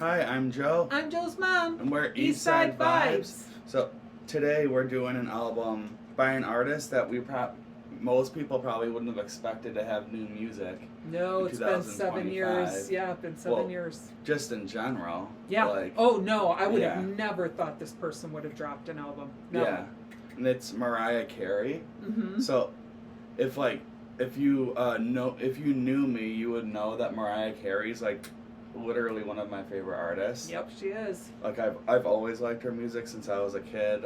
Hi, I'm Joe. I'm Joe's mom. And we're Eastside Vibes. So today we're doing an album by an artist that most people probably wouldn't have expected to have new music. No, it's been 7 years. Yeah, it's been 7 years. Just in general. Yeah. I would have Yeah. never thought this person would have dropped an album. No. Yeah. And it's Mariah Carey. Mm-hmm. So if you knew me, you would know that Mariah Carey's literally one of my favorite artists. Yep, she is. I've always liked her music since I was a kid.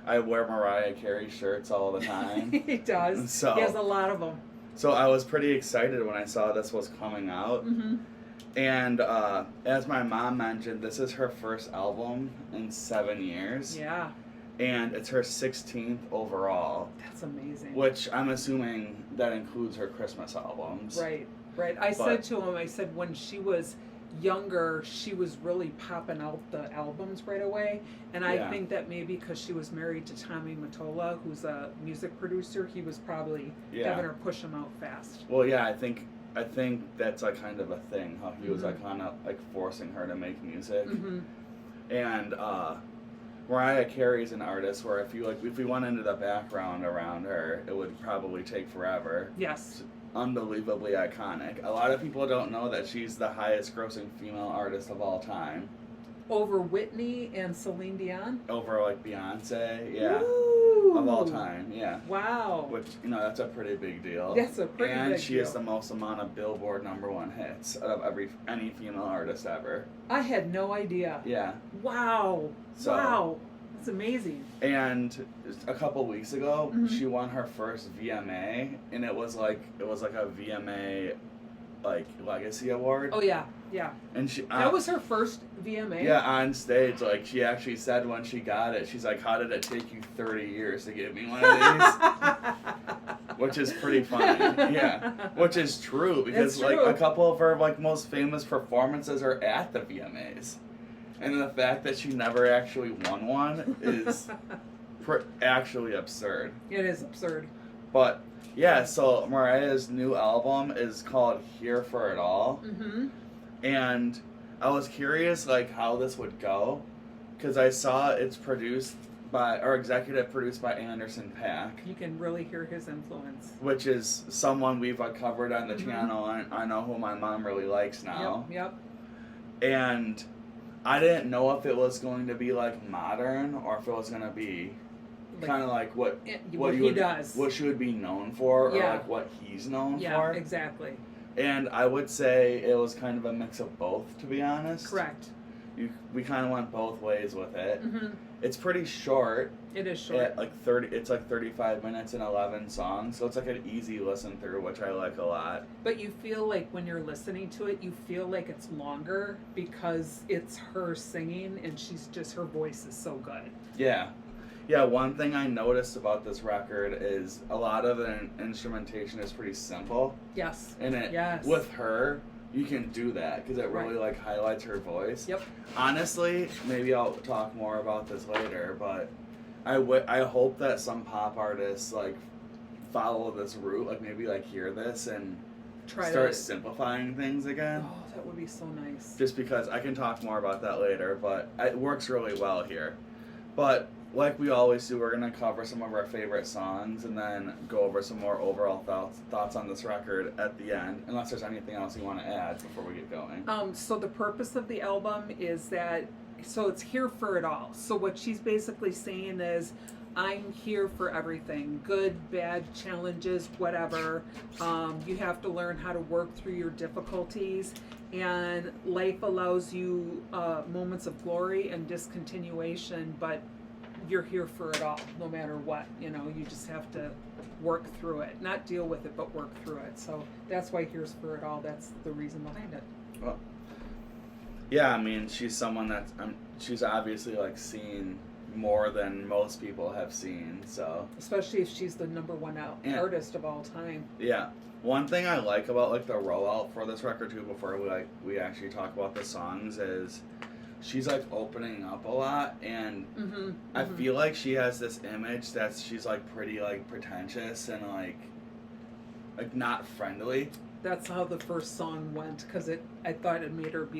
I wear Mariah Carey shirts all the time. He does. So, he has a lot of them. So I was pretty excited when I saw this was coming out. Mm-hmm. And as my mom mentioned, this is her first album in 7 years. Yeah. And it's her 16th overall. That's amazing. Which I'm assuming that includes her Christmas albums. Right. I said to him, when she was younger, she was really popping out the albums right away. And I think that maybe because she was married to Tommy Mottola, who's a music producer, he was probably having her push them out fast. Well, yeah, I think that's kind of a thing, how he was kind of forcing her to make music. Mm-hmm. And Mariah Carey's an artist where if we went into the background around her, it would probably take forever. Yes. Unbelievably iconic. A lot of people don't know that she's the highest grossing female artist of all time. Over Whitney and Celine Dion? Over Beyonce, yeah. Ooh. Of all time, yeah. Wow. Which, that's a pretty big deal. That's a pretty big deal. And she has the most amount of Billboard #1 hits out of any female artist ever. I had no idea. Yeah. Wow. Wow. That's amazing. And a couple weeks ago, she won her first VMA, and it was like a VMA legacy award. Oh yeah. And that was her first VMA. Yeah, on stage, she actually said when she got it, she's like, "How did it take you 30 years to give me one of these?" Which is pretty funny. Yeah, which is true because a couple of her most famous performances are at the VMAs. And the fact that she never actually won one is actually absurd. It is absurd. But, yeah, so Mariah's new album is called Here for It All. Mm-hmm. And I was curious, how this would go. Because I saw it's executive produced by Anderson .Paak. You can really hear his influence. Which is someone we've covered on the channel. And I know who my mom really likes now. Yep. And I didn't know if it was going to be modern or if it was going to be kind of what she would be known for or what he's known for. Yeah, exactly. And I would say it was kind of a mix of both, to be honest. Correct. We kind of went both ways with it. Mm-hmm. It's pretty short. It is short. It's 35 minutes and 11 songs, so it's an easy listen through, which I like a lot. But you feel when you're listening to it, you feel it's longer because it's her singing and her voice is so good. Yeah. Yeah, one thing I noticed about this record is a lot of the instrumentation is pretty simple. Yes. And with her, you can do that because it really highlights her voice. Yep. Honestly, maybe I'll talk more about this later, but I hope that some pop artists follow this route, maybe hear this and start simplifying things again. Oh, that would be so nice. Just because I can talk more about that later, but it works really well here. But like we always do, we're going to cover some of our favorite songs and then go over some more overall thoughts on this record at the end, unless there's anything else you want to add before we get going. So the purpose of the album is it's here for it all. So what she's basically saying is, I'm here for everything, good, bad, challenges, whatever. You have to learn how to work through your difficulties, and life allows you moments of glory and discontinuation, but you're here for it all, no matter what. You just have to work through it, not deal with it, but work through it. So that's why Here's for It All. That's the reason behind it. Well, yeah, I mean, she's someone that she's obviously seen more than most people have seen. So especially if she's the #1 artist of all time. Yeah. One thing I like about the rollout for this record too, before we actually talk about the songs, is she's opening up a lot, and I feel like she has this image that she's pretty pretentious and not friendly. That's how the first song went, because I thought it made her be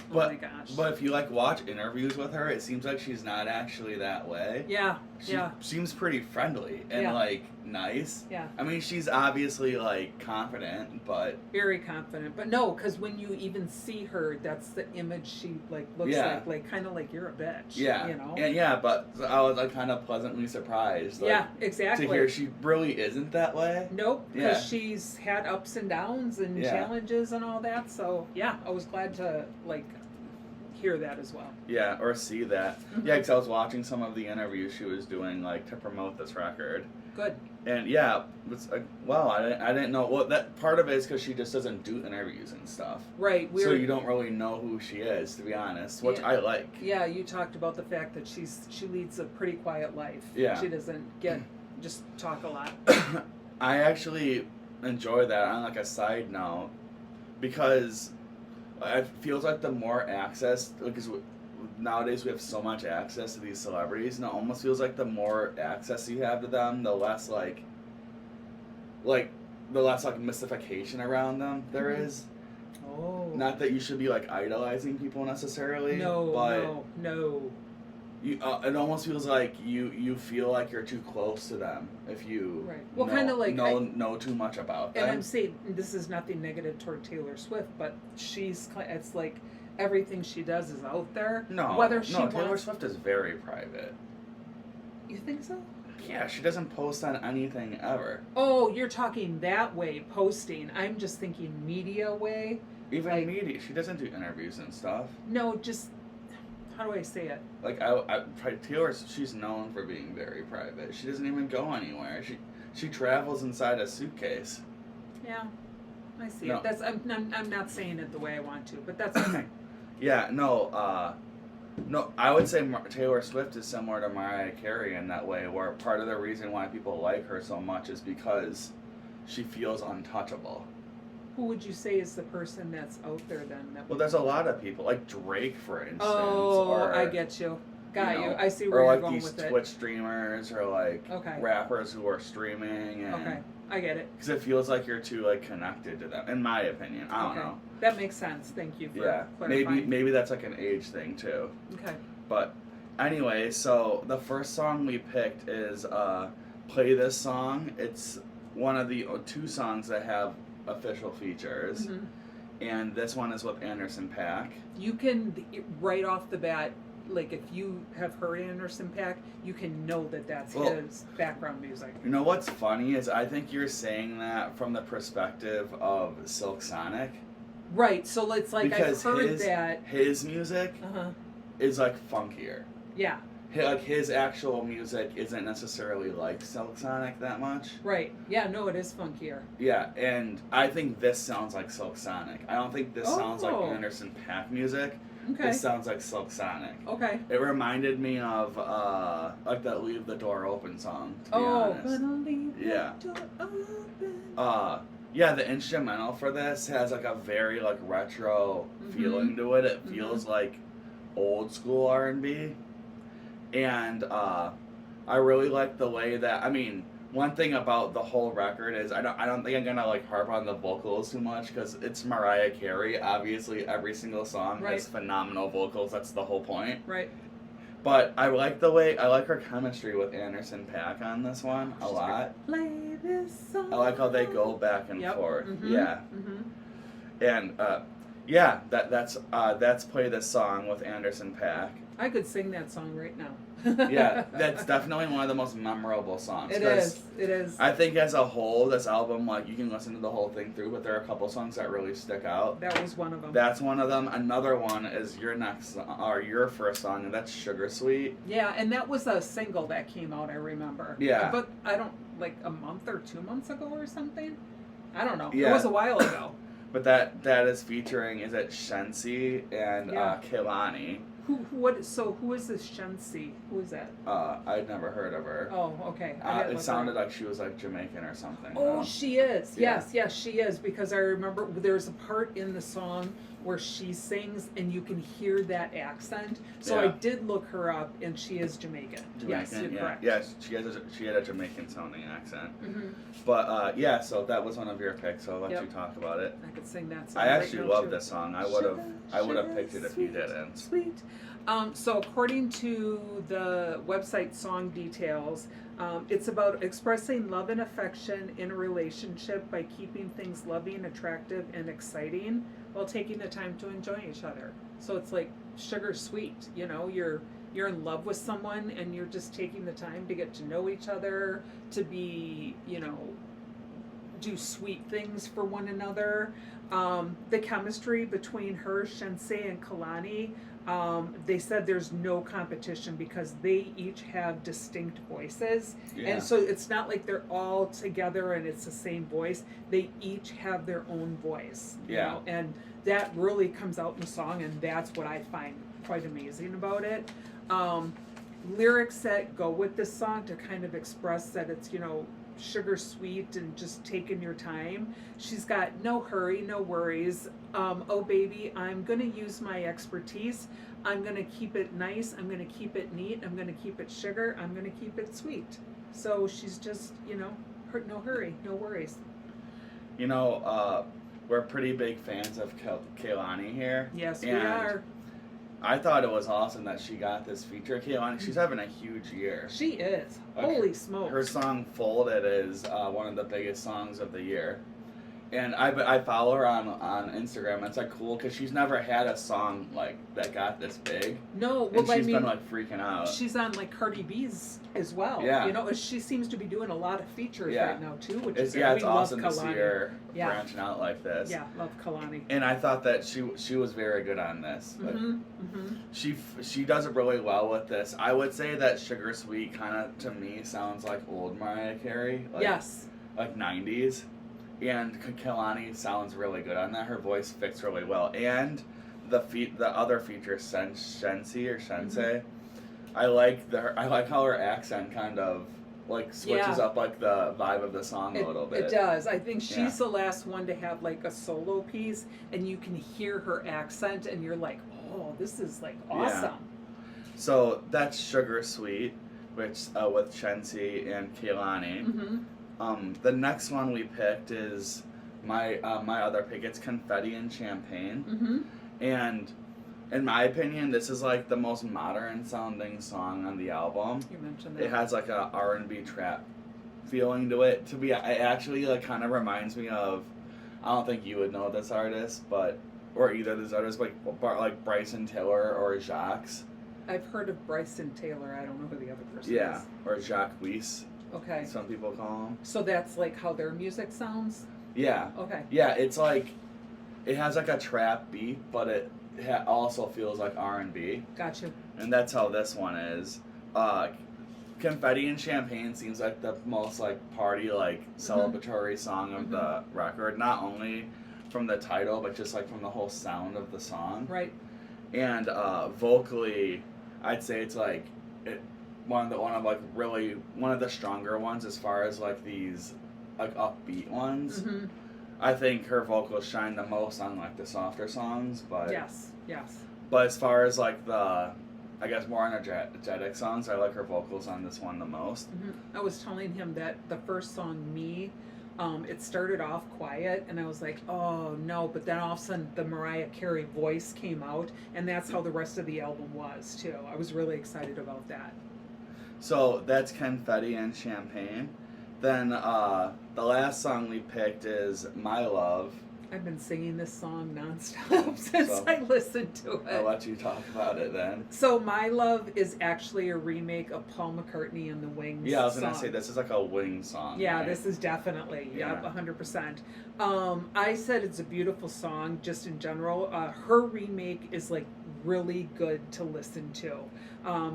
But, oh my gosh. But if you like watch interviews with her, it seems like she's not actually that way. Yeah. She seems pretty friendly and like nice. Yeah. I mean, she's obviously like confident, but very confident. But no, because when you even see her, that's the image she like looks like kind of like you're a bitch. Yeah. You know. And yeah, but I was like kind of pleasantly surprised. Like, yeah, exactly. To hear she really isn't that way. Nope. Because she's had ups and downs and challenges and all that. So yeah, I was glad to like hear that as well. Yeah, or see that. Mm-hmm. Yeah, because I was watching some of the interviews she was doing, like, to promote this record. Good. And yeah, it's like, wow, I didn't know. Well, that part of it is because she just doesn't do interviews and stuff. Right. So you don't really know who she is, to be honest, which I like. Yeah, you talked about the fact that she leads a pretty quiet life. Yeah. She doesn't just talk a lot. I actually enjoy that on like a side note because it feels like the more access, because nowadays we have so much access to these celebrities, and it almost feels like the more access you have to them, the less like mystification around them there is. Oh. Not that you should be like idolizing people necessarily. No, but no. You, it almost feels like you feel like you're too close to them if you know too much about them. And I'm saying this is nothing negative toward Taylor Swift, but it's like everything she does is out there. Taylor Swift is very private. You think so? Yeah, she doesn't post on anything ever. Oh, you're talking that way, posting. I'm just thinking media way. Even media, she doesn't do interviews and stuff. No, just. How do I say it? Like Taylor, she's known for being very private. She doesn't even go anywhere. She travels inside a suitcase. Yeah, I see it. That's I'm not saying it the way I want to, but that's okay. Yeah, no, I would say Taylor Swift is similar to Mariah Carey in that way, where part of the reason why people like her so much is because she feels untouchable. Who would you say is the person that's out there then? Well, there's a lot of people, like Drake, for instance. Oh, I get you. Got you. I see where you're going with it. Or like these Twitch streamers, or like rappers who are streaming. And, okay, I get it. Because it feels like you're too like connected to them, in my opinion. I don't know. That makes sense. Thank you for clarifying. Maybe that's like an age thing too. Okay. But anyway, so the first song we picked is "Play This Song." It's one of the two songs that have official features, and this one is with Anderson .Paak. You can right off the bat, like if you have heard Anderson .Paak, you can know that that's his background music. You know what's funny is I think you're saying that from the perspective of Silk Sonic. Right, so it's like because I've heard that his music is like funkier. Yeah. Like his actual music isn't necessarily like Silk Sonic that much. Right. Yeah, no, it is funkier. Yeah, and I think this sounds like Silk Sonic. I don't think this sounds like Anderson .Paak music. Okay. This sounds like Silk Sonic. Okay. It reminded me of like that "Leave the Door Open" song, to be honest. Leave the door open. Yeah, the instrumental for this has like a very like retro feeling to it. It feels like old school R&B. And I really like the way that, I mean, one thing about the whole record is I don't think I'm gonna like harp on the vocals too much because it's Mariah Carey. Obviously, every single song has phenomenal vocals. That's the whole point. Right. But I like her chemistry with Anderson .Paak on this one a lot. Play this song. I like how they go back and forth. Mm-hmm. Yeah. Mm-hmm. And that's Play This Song with Anderson .Paak. I could sing that song right now. Yeah, that's definitely one of the most memorable songs. It is. I think as a whole, this album, like, you can listen to the whole thing through, but there are a couple songs that really stick out. That was one of them. That's one of them. Another one is your first song, and that's Sugar Sweet. Yeah, and that was a single that came out, I remember. Yeah. But I don't, like a month or 2 months ago or something? I don't know. Yeah. It was a while ago. But that is featuring, is it Shensi and Kehlani. Who is this Shensi? Who is that? I'd never heard of her. Oh, okay. It sounded like she was like Jamaican or something. Oh, she is. Yeah. Yes, she is. Because I remember there's a part in the song where she sings and you can hear that accent. So I did look her up, and she is Jamaican. Yes, you're correct. Yes, she had a Jamaican sounding accent. Mm-hmm. But so that was one of your picks. So I'll let you talk about it. I could sing that song. I actually love this song. I would have picked it if you didn't. Sweet. So according to the website Song Details, it's about expressing love and affection in a relationship by keeping things loving, attractive, and exciting while taking the time to enjoy each other. So it's like sugar sweet, you're in love with someone and you're just taking the time to get to know each other, to be, do sweet things for one another. The chemistry between her, Shense, and Kalani, they said there's no competition because they each have distinct voices. Yeah. And so it's not like they're all together and it's the same voice. They each have their own voice. Yeah. And that really comes out in the song, and that's what I find quite amazing about it. Lyrics that go with this song to kind of express that it's, sugar sweet and just taking your time. She's got no hurry, no worries. Oh baby, I'm gonna use my expertise. I'm gonna keep it nice. I'm gonna keep it neat. I'm gonna keep it sugar. I'm gonna keep it sweet. So she's just, no hurry, no worries. We're pretty big fans of Kehlani here. Yes, we are. I thought it was awesome that she got this feature. Kehlani, she's having a huge year. She is. Holy smokes. Her song Folded is one of the biggest songs of the year. And I follow her on Instagram. It's like cool because she's never had a song like that got this big. No, well, and she's been like freaking out. She's on like Cardi B's as well. Yeah. She seems to be doing a lot of features right now too, which is it's awesome to see her branching out like this. Yeah, love Kalani. And I thought that she was very good on this. She does it really well with this. I would say that Sugar Sweet kind of to me sounds like old Mariah Carey. Like 90s. And Kehlani sounds really good on that. Her voice fits really well, and the other feature, Shensi or Shense, I like how her accent kind of like switches up like the vibe of the song a little bit. It does. I think she's the last one to have like a solo piece, and you can hear her accent, and you're like, oh, this is like awesome. Yeah. So that's Sugar Sweet, which with Shensi and Kehlani. The next one we picked is my other pick. It's Confetti and Champagne. And in my opinion, this is like the most modern sounding song on the album. You mentioned that. It has like a R&B trap feeling to it. It actually like kind of reminds me of, I don't think you would know this artist, or either of these artists, like Bryson Tiller or Jacques. I've heard of Bryson Taylor. I don't know who the other person is. Yeah, or Jacques Weiss. Okay. Some people call them. So that's like how their music sounds? Yeah. Okay. Yeah, it's like, it has like a trap beat, but it also feels like R&B. Gotcha. And that's how this one is. Confetti and Champagne seems like the most like party, like celebratory song of the record. Not only from the title, but just like from the whole sound of the song. Right. And vocally, I'd say it's like one of the stronger ones as far as like these like upbeat ones. I think her vocals shine the most on like the softer songs, but yes. But as far as like the, I guess, more energetic songs, I like her vocals on this one the most. I was telling him that the first song, Me, it started off quiet, and I was like, oh no, but then all of a sudden the Mariah Carey voice came out, and that's how the rest of the album was too. I was really excited about that. So that's Confetti and Champagne. Then the last song we picked is My Love. I've been singing this song nonstop since I listened to it. I'll let you talk about it then. So My Love is actually a remake of Paul McCartney and the Wings Yeah, I was going to say, this is like a Wings song. Yeah, right? This is definitely, 100%. I said it's a beautiful song just in general. Her remake is like really good to listen to.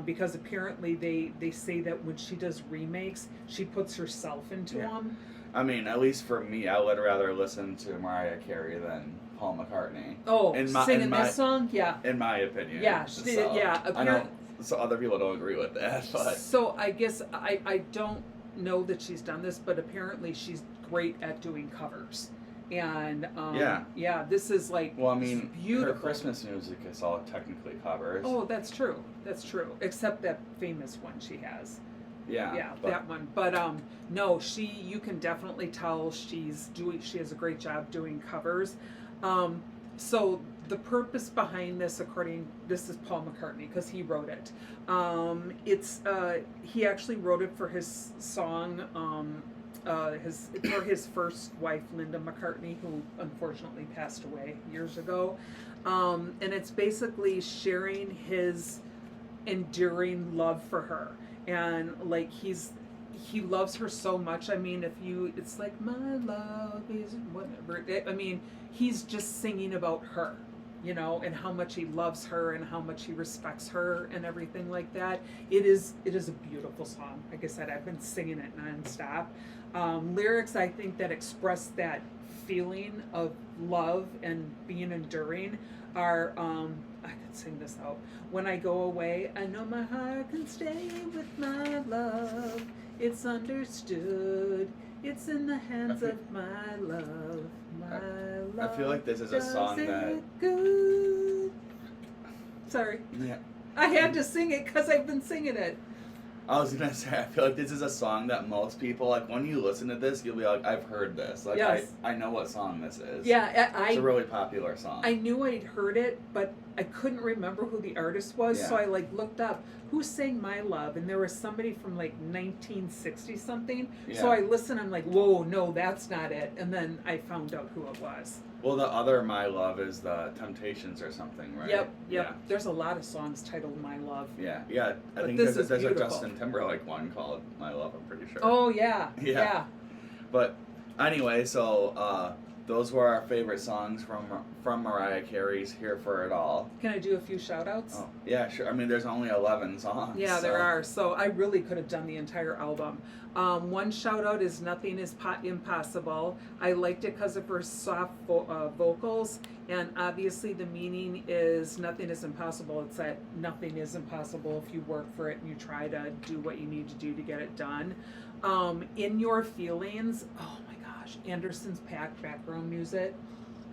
Because apparently they say that when she does remakes, she puts herself into them. I mean, at least for me, I would rather listen to Mariah Carey than Paul McCartney. Oh, singing this song? Yeah. In my opinion. Yeah, so, yeah. I know so other people don't agree with that, but... So I guess I don't know that she's done this, but apparently she's great at doing covers. And this is like well, I mean, beautiful. Her Christmas music is all technically covers. Oh, that's true. That's true. Except that famous one she has. Yeah, that one. But no, you can definitely tell she has a great job doing covers. So the purpose behind this, this is Paul McCartney because he wrote it. He actually wrote it for his song, for his first wife, Linda McCartney, who unfortunately passed away years ago. And it's basically sharing his enduring love for her. And like he loves her so much. I mean, it's like my love is whatever. I mean, he's just singing about her, you know, and how much he loves her and how much he respects her and everything like that. It is a beautiful song. Like I said, I've been singing it nonstop. Lyrics, I think, that express that feeling of love and being enduring are, I could sing this out. When I go away, I know my heart can stay with my love. It's understood. It's in the hands of my love. My love. I feel like this is a song that... Good. Sorry. Yeah. I had to sing it because I've been singing it. I was gonna say, I feel like this is a song that most people, like, when you listen to this, you'll be like, I've heard this. Like, yes. I know what song this is. Yeah, it's a really popular song. I knew I'd heard it, but I couldn't remember who the artist was, so I, like, looked up who sang My Love, and there was somebody from, like, 1960 something. Yeah. So I listened, I'm like, whoa, no, that's not it. And then I found out who it was. Well, the other My Love is the Temptations or something, right? Yep. Yeah. There's a lot of songs titled My Love. Yeah. I think there's a Justin Timberlake one called My Love, I'm pretty sure. Oh, yeah. Yeah. But anyway, so those were our favorite songs from Mariah Carey's Here for It All. Can I do a few shout-outs? Oh, yeah, sure. I mean, there's only 11 songs. Yeah, there are. So I really could have done the entire album. One shout-out is Nothing is Impossible. I liked it because of her soft vocals. And obviously the meaning is nothing is impossible. It's that nothing is impossible if you work for it and you try to do what you need to do to get it done. In Your Feelings, oh my gosh, Anderson's Paak background music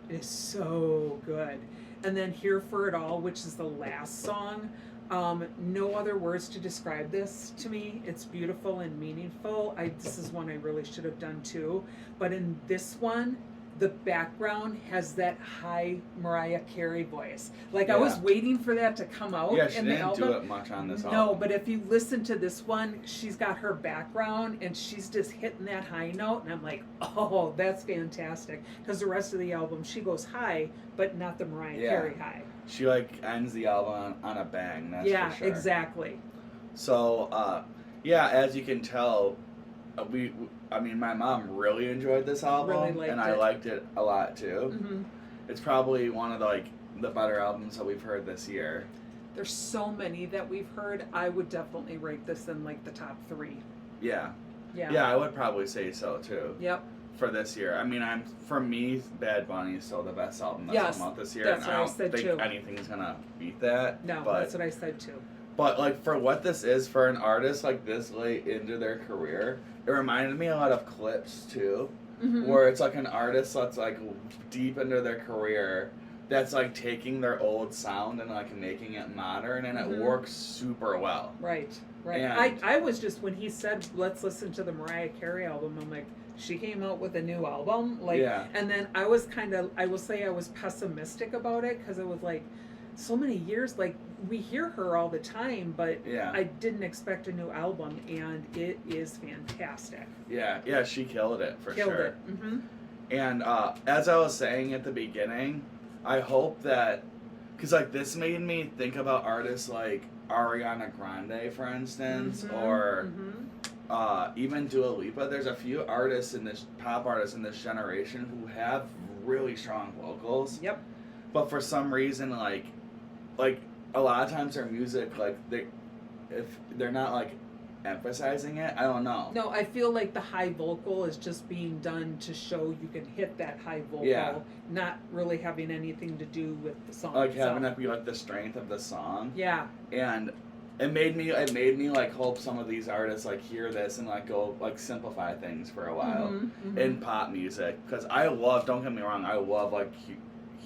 is so good. And then Here for It All, which is the last song. No other words to describe this to me. It's beautiful and meaningful. This is one I really should have done too. But in this one, the background has that high Mariah Carey voice. Like, I was waiting for that to come out in the album. Yeah, she didn't do it much on this album. No, but if you listen to this one, she's got her background and she's just hitting that high note. And I'm like, oh, that's fantastic. Because the rest of the album, she goes high, but not the Mariah Carey high. She, like, ends the album on a bang, that's for sure. Yeah, exactly. So, as you can tell, my mom really enjoyed this album, and I liked it a lot too. Mm-hmm. It's probably one of the better albums that we've heard this year. There's so many that we've heard. I would definitely rate this in like the top 3. Yeah, I would probably say so too. Yep. For this year, I mean, for me, Bad Bunny is still the best album that's come out this year, that's and I don't think anything's gonna beat that. No, that's what I said too. But like for what this is for an artist like this late into their career, it reminded me a lot of Clips too, where it's like an artist that's like deep into their career that's like taking their old sound and like making it modern, and it works super well. Right. And I was just, when he said let's listen to the Mariah Carey album, I'm like, she came out with a new album, and then I was I will say I was pessimistic about it because it was like so many years, like we hear her all the time, but I didn't expect a new album, and it is fantastic. Yeah, she killed it for sure. Killed it. Mm-hmm. And as I was saying at the beginning, I hope that, because like this made me think about artists like Ariana Grande, for instance, or even Dua Lipa. There's a few pop artists in this generation who have really strong vocals. Yep. But for some reason, like a lot of times their music, like if they're not like emphasizing it. I don't know. No, I feel like the high vocal is just being done to show you can hit that high vocal, not really having anything to do with the song. Like having it be like the strength of the song. Yeah. And it made me like hope some of these artists like hear this and like go like simplify things for a while in pop music, because I love, don't get me wrong, I love like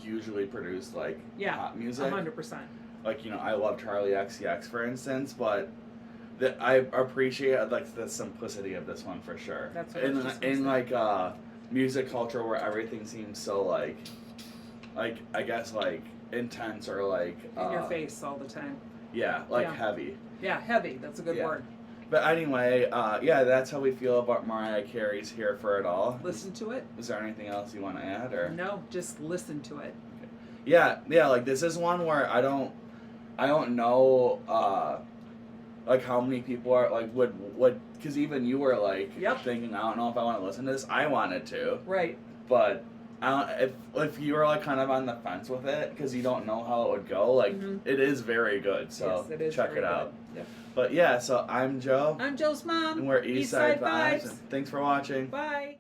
hugely produced like pop music. 100%. Like, you know, I love Charlie XCX for instance, but I appreciate like the simplicity of this one for sure. That's what in like music culture where everything seems so like I guess like intense or like in your face all the time. Yeah, like heavy. Yeah, heavy. That's a good word. But anyway, that's how we feel about Mariah Carey's Here for It All. Listen to it. Is there anything else you want to add, or no? Just listen to it. Okay. Yeah. Like this is one where I don't know. Like how many people are like would because even you were like thinking, I don't know if I want to listen to this. I wanted to, right? But I don't, if you were like kind of on the fence with it because you don't know how it would go, like it is very good. So yes, it is check it out. Yep. But yeah, so I'm Joe. I'm Joe's mom. And we're Eastside Vibes. And thanks for watching. Bye.